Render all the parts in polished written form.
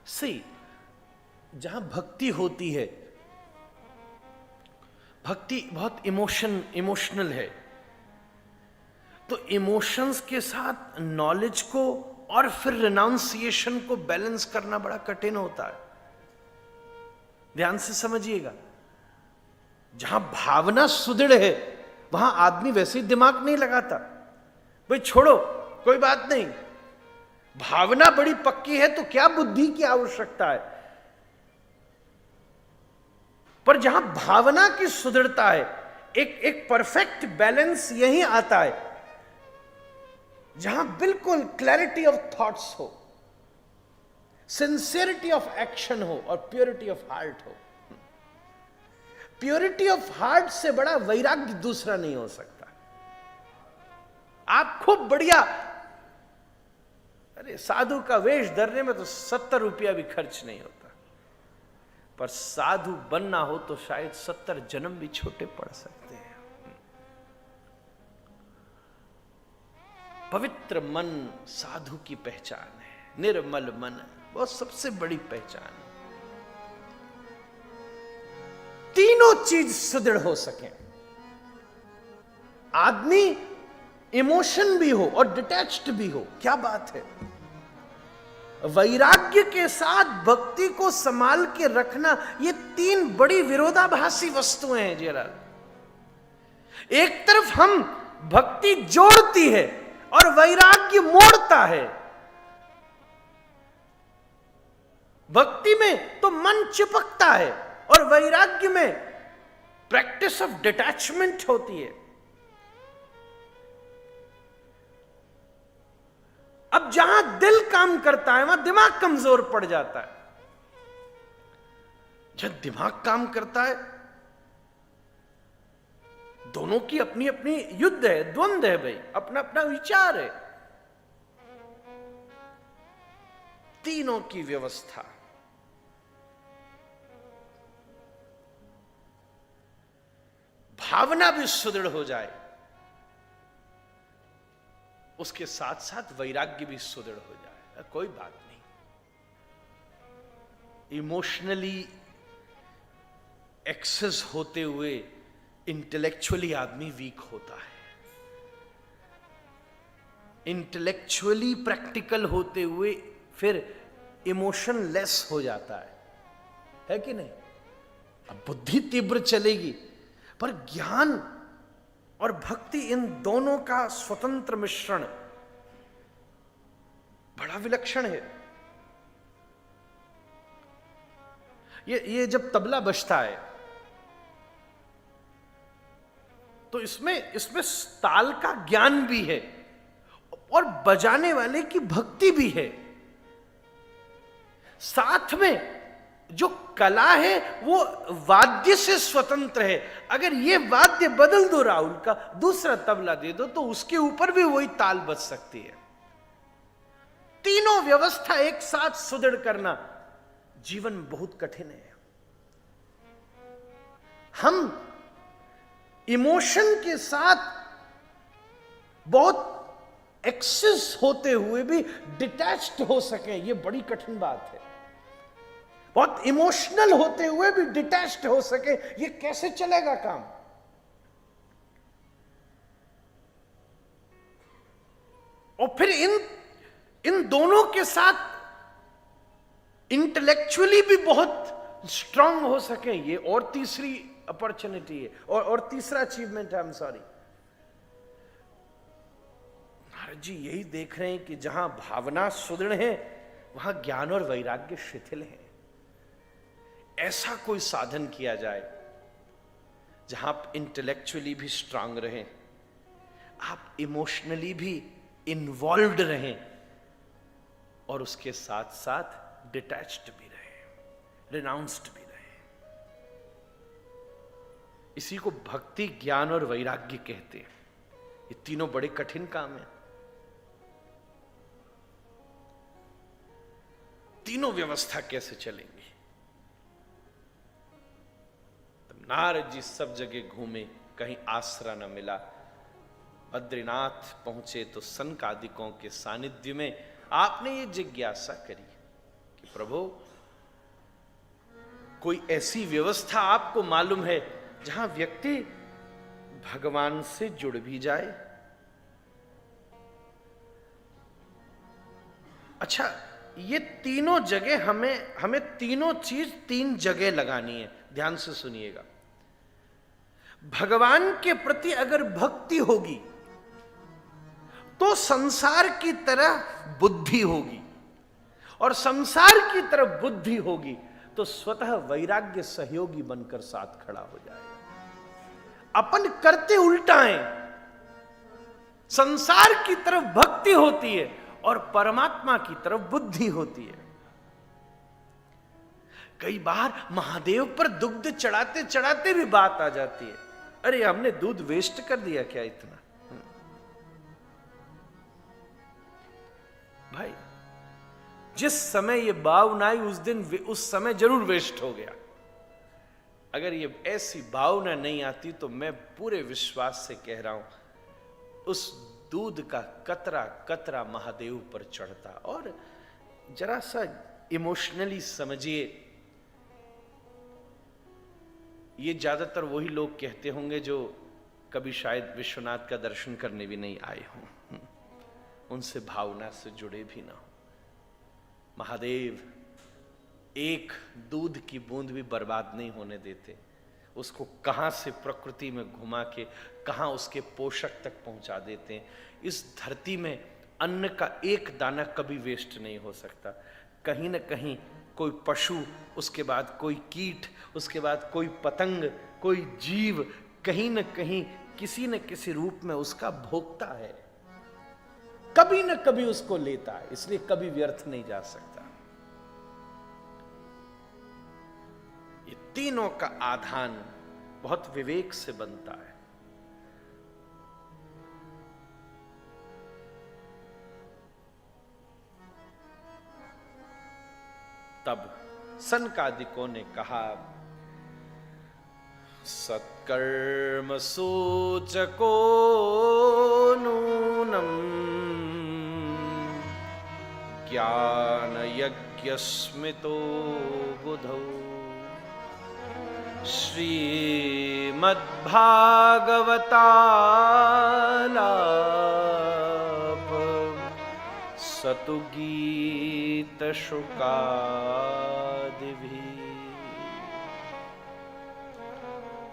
सी, जहां भक्ति होती है, भक्ति बहुत इमोशनल है, तो इमोशंस के साथ नॉलेज को और फिर रिनाउंसिएशन को बैलेंस करना बड़ा कठिन होता है। ध्यान से समझिएगा, जहां भावना सुदृढ़ है वहां आदमी वैसे ही दिमाग नहीं लगाता, भाई छोड़ो कोई बात नहीं, भावना बड़ी पक्की है तो क्या बुद्धि की आवश्यकता है। पर जहां भावना की सुदृढ़ता है, एक परफेक्ट बैलेंस यही आता है जहां बिल्कुल क्लैरिटी ऑफ थॉट्स हो, सिंसियरिटी ऑफ एक्शन हो और प्योरिटी ऑफ हार्ट हो। प्योरिटी ऑफ हार्ट से बड़ा वैराग्य दूसरा नहीं हो सकता। आप खूब बढ़िया, अरे साधु का वेश धरने में तो 70 रुपया भी खर्च नहीं होता, पर साधु बनना हो तो शायद 70 जन्म भी छोटे पड़ सकते हैं। पवित्र मन साधु की पहचान है, निर्मल मन वो सबसे बड़ी पहचान है। तीनों चीज सुदृढ़ हो सके, आदमी इमोशन भी हो और डिटैच्ड भी हो, क्या बात है। वैराग्य के साथ भक्ति को संभाल के रखना, ये तीन बड़ी विरोधाभासी वस्तुएं हैं जयलाल। एक तरफ हम भक्ति जोड़ती है और वैराग्य मोड़ता है। भक्ति में तो मन चिपकता है और वैराग्य में प्रैक्टिस ऑफ डिटैचमेंट होती है। अब जहां दिल काम करता है वहां दिमाग कमजोर पड़ जाता है। जब दिमाग काम करता है, दोनों की अपनी अपनी युद्ध है, द्वंद है भाई, अपना अपना विचार है। तीनों की व्यवस्था, भावना भी सुदृढ़ हो जाए, उसके साथ साथ वैराग्य भी सुदृढ़ हो जाए, कोई बात नहीं। इमोशनली एक्सेस होते हुए इंटेलेक्चुअली आदमी वीक होता है, इंटेलेक्चुअली प्रैक्टिकल होते हुए फिर इमोशन लेस हो जाता है कि नहीं। अब बुद्धि तीव्र चलेगी, पर ज्ञान और भक्ति, इन दोनों का स्वतंत्र मिश्रण बड़ा विलक्षण है। ये जब तबला बजता है तो इसमें ताल का ज्ञान भी है और बजाने वाले की भक्ति भी है। साथ में जो कला है वो वाद्य से स्वतंत्र है। अगर ये वाद्य बदल दो, राहुल का दूसरा तबला दे दो, तो उसके ऊपर भी वही ताल बज सकती है। तीनों व्यवस्था एक साथ सुदृढ़ करना जीवन बहुत कठिन है। हम इमोशन के साथ बहुत एक्सेस होते हुए भी डिटैच्ड हो सके, ये बड़ी कठिन बात है। बहुत इमोशनल होते हुए भी डिटैच्ड हो सके, ये कैसे चलेगा काम। और फिर इन दोनों के साथ इंटेलेक्चुअली भी बहुत स्ट्रांग हो सके, ये और तीसरी अपॉर्चुनिटी है और तीसरा अचीवमेंट है। I am sorry, Narad ji यही देख रहे हैं कि जहां भावना सुदृढ़ है वहां ज्ञान और वैराग्य शिथिल है। ऐसा कोई साधन किया जाए जहां आप इंटेलेक्चुअली भी स्ट्रांग रहें, आप इमोशनली भी इन्वॉल्व्ड रहें और उसके साथ साथ डिटैच्ड भी रहें, रिनाउंस्ड भी रहें। इसी को भक्ति, ज्ञान और वैराग्य कहते हैं। ये तीनों बड़े कठिन काम हैं। तीनों व्यवस्था कैसे चलेंगी। नारद जी सब जगह घूमे, कहीं आसरा न मिला। बद्रीनाथ पहुंचे तो सनकादिकों के सानिध्य में आपने ये जिज्ञासा करी कि प्रभु कोई ऐसी व्यवस्था आपको मालूम है जहां व्यक्ति भगवान से जुड़ भी जाए? अच्छा, ये तीनों जगह हमें तीनों चीज 3 जगह लगानी है। ध्यान से सुनिएगा। भगवान के प्रति अगर भक्ति होगी तो संसार की तरह बुद्धि होगी, और संसार की तरफ बुद्धि होगी तो स्वतः वैराग्य सहयोगी बनकर साथ खड़ा हो जाएगा। अपन करते उल्टा है। संसार की तरफ भक्ति होती है और परमात्मा की तरफ बुद्धि होती है। कई बार महादेव पर दुग्ध चढ़ाते चढ़ाते भी बात आ जाती है, अरे हमने दूध वेस्ट कर दिया क्या इतना? भाई जिस समय ये भावना आई उस समय जरूर वेस्ट हो गया। अगर ये ऐसी भावना नहीं आती तो मैं पूरे विश्वास से कह रहा हूं उस दूध का कतरा कतरा महादेव पर चढ़ता। और जरा सा इमोशनली समझिए, ये ज्यादातर वही लोग कहते होंगे जो कभी शायद विश्वनाथ का दर्शन करने भी नहीं आए हों, उनसे भावना से जुड़े भी ना हो। महादेव एक दूध की बूंद भी बर्बाद नहीं होने देते, उसको कहां से प्रकृति में घुमा के कहां उसके पोषक तक पहुंचा देते हैं। इस धरती में अन्न का एक दाना कभी वेस्ट नहीं हो सकता। कहीं ना कहीं कोई पशु, उसके बाद कोई कीट, उसके बाद कोई पतंग, कोई जीव कहीं न कहीं किसी न किसी रूप में उसका भोक्ता है, कभी न कभी उसको लेता है, इसलिए कभी व्यर्थ नहीं जा सकता। ये तीनों का आधान बहुत विवेक से बनता है। तब सनकादिकों ने कहा, सत्कर्म सूचको नूनम ज्ञान यज्ञ स्मितो बुधौ श्रीमद्भागवतालाप सतु गीत शुकादिभी।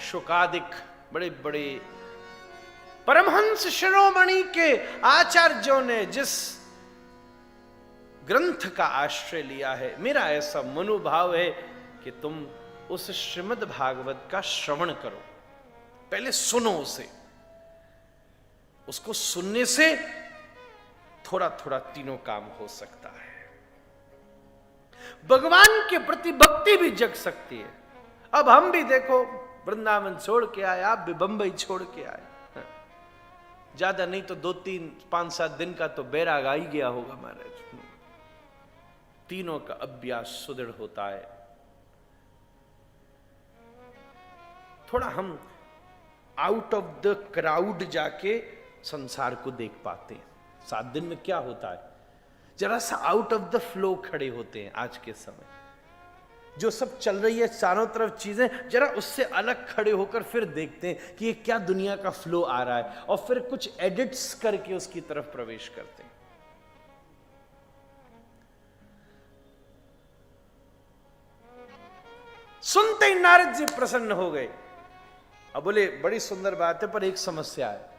शुकादिक बड़े बड़े परमहंस शिरोमणि के आचार्यों ने जिस ग्रंथ का आश्रय लिया है, मेरा ऐसा मनोभाव है कि तुम उस श्रीमद् भागवत का श्रवण करो, पहले सुनो उसे। उसको सुनने से थोड़ा थोड़ा तीनों काम हो सकता है। भगवान के प्रति भक्ति भी जग सकती है। अब हम भी देखो वृंदावन छोड़ के आए, आप भी बंबई छोड़ के आए, ज्यादा नहीं तो 2, 3, 5, 7 दिन का तो बैराग आ ही गया होगा महाराज। तीनों का अभ्यास सुदृढ़ होता है। थोड़ा हम आउट ऑफ द क्राउड जाके संसार को देख पाते हैं। 7 दिन में क्या होता है, जरा सा आउट ऑफ द फ्लो खड़े होते हैं। आज के समय जो सब चल रही है चारों तरफ चीजें, जरा उससे अलग खड़े होकर फिर देखते हैं कि ये क्या दुनिया का फ्लो आ रहा है, और फिर कुछ एडिट्स करके उसकी तरफ प्रवेश करते हैं। सुनते ही नारद जी प्रसन्न हो गए। अब बोले बड़ी सुंदर बात है, पर एक समस्या है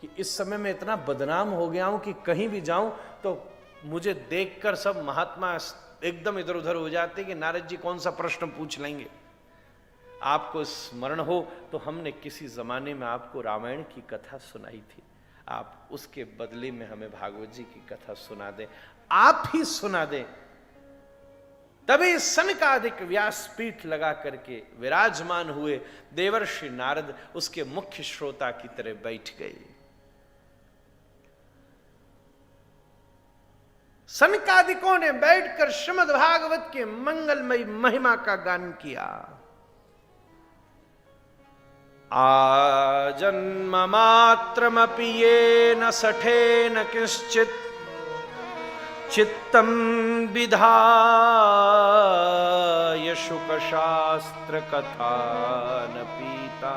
कि इस समय मैं इतना बदनाम हो गया हूं कि कहीं भी जाऊं तो मुझे देखकर सब महात्मा एकदम इधर उधर हो जाते कि नारद जी कौन सा प्रश्न पूछ लेंगे। आपको स्मरण हो तो हमने किसी जमाने में आपको रामायण की कथा सुनाई थी, आप उसके बदले में हमें भागवत जी की कथा सुना दें, आप ही सुना दें। तभी सनकादिक व्यासपीठ लगा करके विराजमान हुए देवर्षि नारद उसके मुख्य श्रोता की तरह बैठ गए। सनकादिकों ने बैठकर श्रीमद् भागवत के मंगलमयी महिमा का गान किया। आजन्म मात्रमपि येन सठेन किंचित् चित्तम विधाय शुक शास्त्र कथा न पीता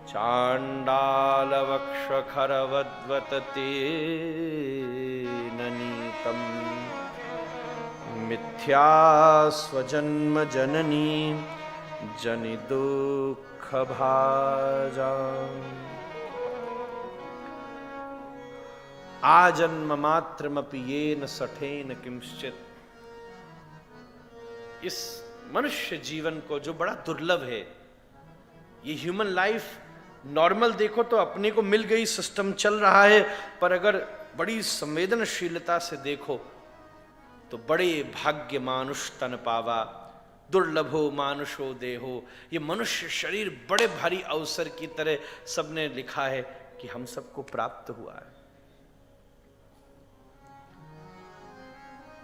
चांडाल वक्ष खरवद्वत तेन नीतम मिथ्या स्वजन्म जननी जनि दुख भाजा। आजन्म मात्रमपि येन सठेन किंश्चित। इस मनुष्य जीवन को जो बड़ा दुर्लभ है, ये ह्यूमन लाइफ नॉर्मल देखो तो अपने को मिल गई, सिस्टम चल रहा है, पर अगर बड़ी संवेदनशीलता से देखो तो बड़े भाग्य मानुष तन पावा, दुर्लभो मानुषो देहो। ये मनुष्य शरीर बड़े भारी अवसर की तरह सबने लिखा है कि हम सबको प्राप्त हुआ है।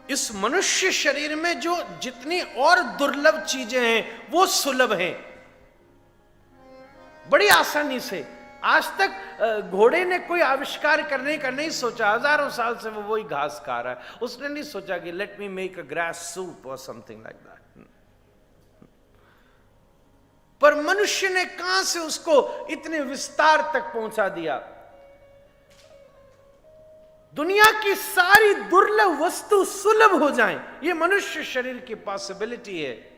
इस मनुष्य शरीर में जो जितनी और दुर्लभ चीजें हैं वो सुलभ हैं बड़ी आसानी से। आज तक घोड़े ने कोई आविष्कार करने का नहीं सोचा, हजारों साल से वो वही घास खा रहा है। उसने नहीं सोचा कि let me make a grass soup और समथिंग लाइक दैट। पर मनुष्य ने कहां से उसको इतने विस्तार तक पहुंचा दिया। दुनिया की सारी दुर्लभ वस्तु सुलभ हो जाएं, ये मनुष्य शरीर की पॉसिबिलिटी है।